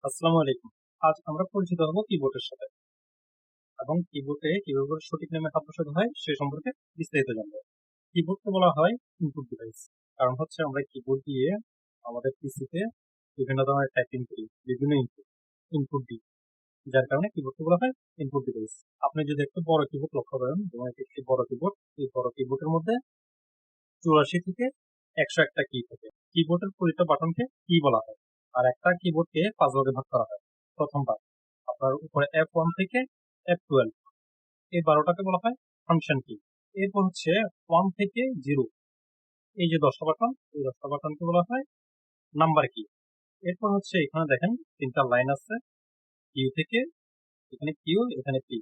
আসসালামু আলাইকুম। আজ আমরা পরিচিত হব কিবোর্ডের সাথে এবং কিবোর্ডে কিভাবে করে সঠিক নামে হাত বসাতে হয় সে সম্পর্কে বিস্তারিত জানবো। কিবোর্ডকে বলা হয় ইনপুট ডিভাইস। কারণ হচ্ছে আমরা কিবোর্ড দিয়ে আমাদের পিসিতে বিভিন্ন ধরনের টাইপিং করি, বিভিন্ন ইনপুট ইনপুট দিই, যার কারণে কিবোর্ডকে বলা হয় ইনপুট ডিভাইস। আপনি যদি একটু বড় কিবোর্ড লক্ষ্য করেন, যেমন এটি একটি বড় কিবোর্ড, এই বড় কিবোর্ডের মধ্যে 84 থেকে 101টা কি থাকে। কিবোর্ডের প্রতিটা বাটনকে কি বলা হয়, আর একটা কিবোর্ডকে 5 ভাগে ভাগ করা হয়। প্রথম ভাগ আপনার উপরে F1 থেকে F12, এই 12টাকে বলা হয় ফাংশন কি। এরপর হচ্ছে 1 থেকে 0, এই যে 10টা বাটন, এই 10টা বাটনকে বলা হয় নাম্বার কি। এরপর হচ্ছে এখানে দেখেন 3টা লাইন আছে, কিউ থেকে, এখানে কিউ, এখানে পি,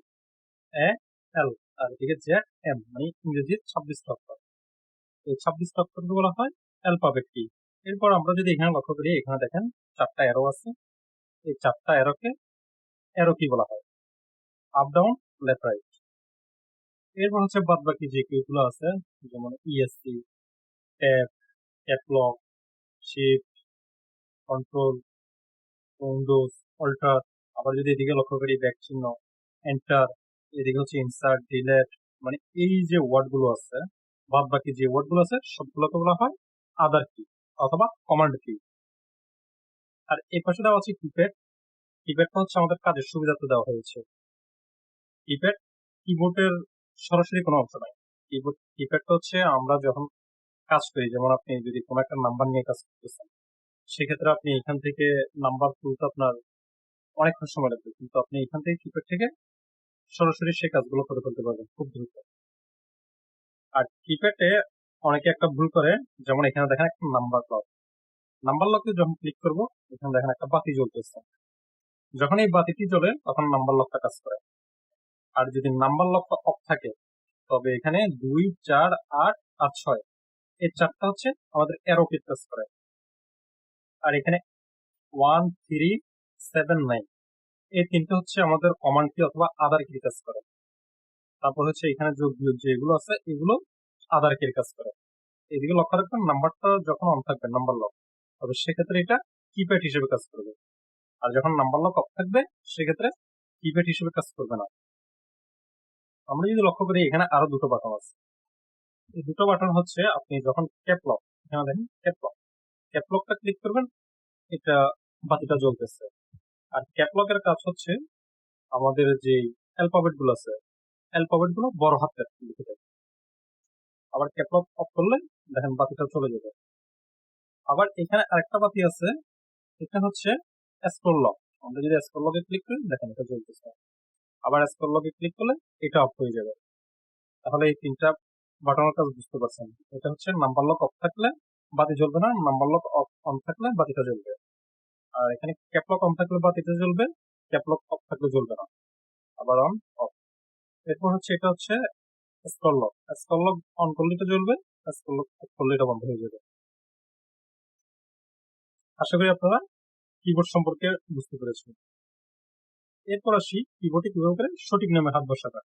এ, এল, আর এদিকে জেড, এম, মানে ইংরেজির 26 অক্ষর। এই 26 অক্ষরকে বলা হয় অ্যালফাবেট কি। এরপর আমরা যদি এখানে লক্ষ্য করি, এখানে দেখেন 4টা অ্যারো আছে, এই 4টা অ্যারোকে অ্যারো কি বলা হয়, আপ ডাউন, লেফট রাইট। এরপর হচ্ছে বাদ বাকি যে কিগুলো আছে, যেমন ESC, tab, caps lock, shift, control, Windows, alter. আবার যদি এদিকে লক্ষ্য করি, ব্যাক চিহ্ন, এন্টার, এদিকে হচ্ছে ইনসার্ট, ডিলেট, মানে এই যে ওয়ার্ড গুলো আছে, বাদ বাকি যে ওয়ার্ড গুলো আছে সবগুলোকে বলা হয় আদার কি অথবা কমান্ড কি। আর এই পাশে দেওয়া আছে কিপ্যাড। কিপ্যাডটা হচ্ছে আমাদের কাজের সুবিধাতে দেওয়া হয়েছে। কিপ্যাড কিবোর্ডের সরাসরি কোনো অংশ নাই। কিপ্যাডটা হচ্ছে আমরা যখন কাজ করি, যেমন আপনি যদি কোনো একটা নাম্বার নিয়ে কাজ করতেছেন, সেক্ষেত্রে আপনি এখান থেকে নাম্বার তুলতে আপনার অনেকক্ষণ সময় লাগবে, কিন্তু আপনি এখান থেকে কিপ্যাড থেকে সরাসরি সে কাজগুলো করে ফেলতে পারবেন খুব দ্রুত। আর কিপ্যাডে অনেকে একটা ভুল করে, যেমন এখানে দেখেন একটা নাম্বার লক। নাম্বার লকে যখন ক্লিক করবো, এখানে দেখেন একটা বাতি জ্বলতেছে। যখন এই বাতিটি জ্বলে তখন নাম্বার লকটা কাজ করে। আর যদি নাম্বার লকটা অফ থাকে, তবে এখানে 2, 4, 8 আর 6, এই 4টা হচ্ছে আমাদের অ্যারো কি কাজ করে। আর এখানে 1, 3, 7, 9, এই 3টা হচ্ছে আমাদের কমান্ড কি অথবা আদার কি কাজ করে। তারপর হচ্ছে এখানে যোগ বিয়োগ যেগুলো আছে, এগুলো আদার কি কাজ করে। এদিকে লক্ষ্য রাখবেন, নাম্বারটা যখন অন থাকবে নাম্বার লক, তবে সেক্ষেত্রে এটা কিপ্যাড হিসেবে কাজ করবে। আর যখন নাম্বার লক অফ থাকবে, সেক্ষেত্রে কিপ্যাড হিসেবে কাজ করবে না। আমরা যদি লক্ষ্য করি, এখানে আরো দুটো বাটন আছে। এই দুটো বাটন হচ্ছে, আপনি যখন ক্যাপলক, এখানে দেখেন ক্যাপলক, ক্যাপলকটা ক্লিক করবেন, এটা বাতিটা জ্বলতেছে। আর ক্যাপলকের কাজ হচ্ছে আমাদের যে অ্যালফাবেট গুলো আছে, অ্যালফাবেট গুলো বড় হাতের লিখে দেয়। আবার ক্যাপলক অফ করলে দেখেন বাতিটা চলে যাবে। আবার এখানে আরেকটা বাতি আছে, এটা হচ্ছে স্ক্রল লক। আমরা যদি স্ক্রল লকে ক্লিক করি, দেখেন এটা জ্বলতেছে। আবার স্ক্রল লকে ক্লিক করলে এটা অফ হয়ে যাবে। তাহলে এই 3টা বাটনের কাজ বুঝতে পারছেন। এটা হচ্ছে নাম্বার লক অফ থাকলে বাতি জ্বলবে না, নাম্বার লক অন থাকলে বাতিটা জ্বলবে। আর এখানে ক্যাপলক অন থাকলে বাতিটা জ্বলবে, ক্যাপলক অফ থাকলে জ্বলবে না। আবার অন, অফ। এরপর হচ্ছে এটা হচ্ছে scroll lock. Scroll lock on করলে এটা জ্বলবে, স্ক্রল লক অফ করলে এটা বন্ধ হয়ে যাবে। আশা করি আপনারা কিবোর্ড সম্পর্কে বুঝতে পেরেছেন। এরপর আসি কিবোর্ডে কিভাবে করে সঠিক নামে হাত বসাতে।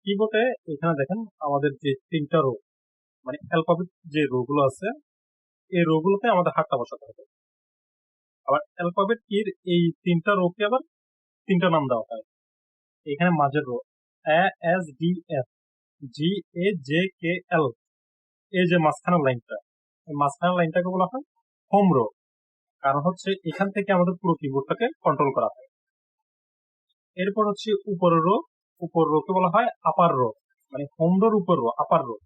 কিবোর্ডে এখানে দেখেন আমাদের যে 3টা রো, মানে অ্যালফাবেট যে রো গুলো আছে, এই রো গুলোতে আমাদের হাতটা বসাতে হবে। আবার অ্যালফাবেট কির এই 3টা রোকে আবার 3টা নাম দেওয়া হয়। এখানে মাঝের রো এ, এস, ডি, এফ, জি, এ, জে, কে, এল, এই যে মাঝখানের লাইনটা, এই মাঝখানের লাইনটাকে বলা হয় হোম রো। কারণ হচ্ছে এখান থেকে আমাদের পুরো কিবোর্ডটাকে কন্ট্রোল করা হয়। এরপর হচ্ছে উপরের রো, উপর রোকে বলা হয় আপার রো, মানে হোম রোর উপর রো, আপার রো।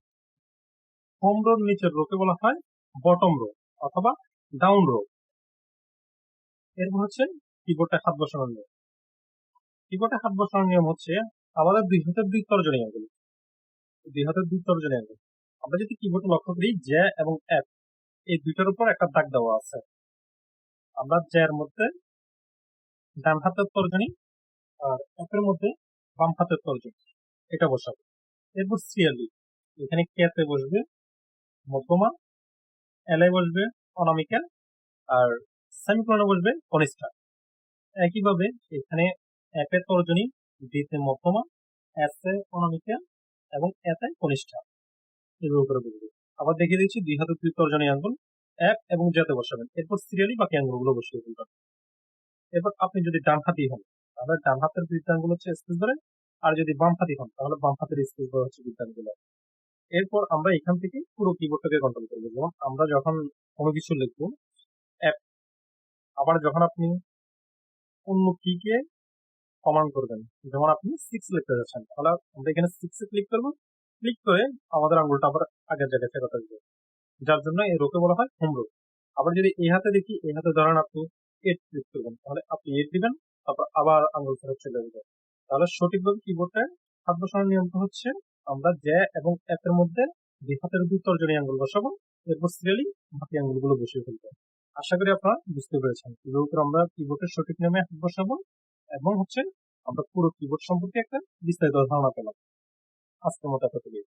হোম রোর নিচের রোকে বলা হয় বটম রো অথবা ডাউন রো। এরপর হচ্ছে কিবোর্ডে হাত বসানোর নিয়ম। কিবোর্ডে হাত বসানোর নিয়ম হচ্ছে আমাদের 2 হাতের 2 তর্জনী আঙ্গুল, 2 হাতের 2 তর্জনী আঙ্গুল। আমরা যদি কিবোর্ডে লক্ষ্য করি, জে এবং এফ, এই দুইটার উপর একটা দাগ দেওয়া আছে। আমরা জের মধ্যে ডান হাতের তর্জনী আর এফের মধ্যে বাম হাতের তর্জনী, এটা বসাবো। এরপর সিরিয়ালি এখানে কেতে বসবে মধ্যমা, এলে বসবে অনামিকা, আর সেমিকোলনে বসবে কনিষ্ঠা। একইভাবে এখানে এফ এর তর্জনী, ডিতে মধ্যমা, এস এ অনামিকা এবং এতে কনিষ্ঠা, এভাবে করে বসবে। আবার দেখিয়ে দিচ্ছি 2 হাতের 2 তর্জনী আঙ্গুল এফ এবং জেতে বসাবেন। এরপর সিরিয়ালি বাকি আঙ্গুলগুলো বসিয়ে ফেলবেন। এরপর আপনি যদি ডান হাতি হন তাহলে ডান হাতের বিদ্যাঙ্গুলো হচ্ছে স্পেস বারে, আর যদি বাম হাতি হন তাহলে বাম হাতের স্পেস বার হচ্ছে বিদ্যাঙ্গুলো। এরপর আমরা এখান থেকে পুরো কিবোর্ডটাকে কন্ট্রোল করবো। যেমন আমরা যখন কোনো কিছু লিখবো, আবার যখন আপনি অন্য কিকে কমান্ড করবেন, যেমন আপনি 6 লিখতে যাচ্ছেন, তাহলে আমরা এখানে 6 এ ক্লিক করবো, ক্লিক করে আমাদের আঙ্গুলটা আবার আগের জায়গায় ফেরত আসবে, যার জন্য এই রোকে বলা হয় হোম রো। আবার যদি এই হাতে দেখি, এই হাতে ধরেন আপনি 8 ক্লিক করবেন, তাহলে আপনি 8 দিবেন, তারপর আবার আঙ্গুল ফেরত চলে যাবে। তাহলে সঠিকভাবে কিবোর্ডে হাত বসানোর নিয়মটা হচ্ছে আমরা জ্যা এবং এর মধ্যে দুই হাতের দুই তর্জনী আঙ্গুল বসাবো, এরপর সিরিয়ালি বাকি আঙ্গুলগুলো বসিয়ে ফেলবো। আশা করি আপনারা বুঝতে পেরেছেন কিভাবে করে আমরা কিবোর্ডের সঠিক নিয়মে হাত বসাবো, এবং হচ্ছে আমরা পুরো কিবোর্ড সম্পর্কে একটা বিস্তারিত ধারণা পেলাম। আজকের মতো এতটুকুই।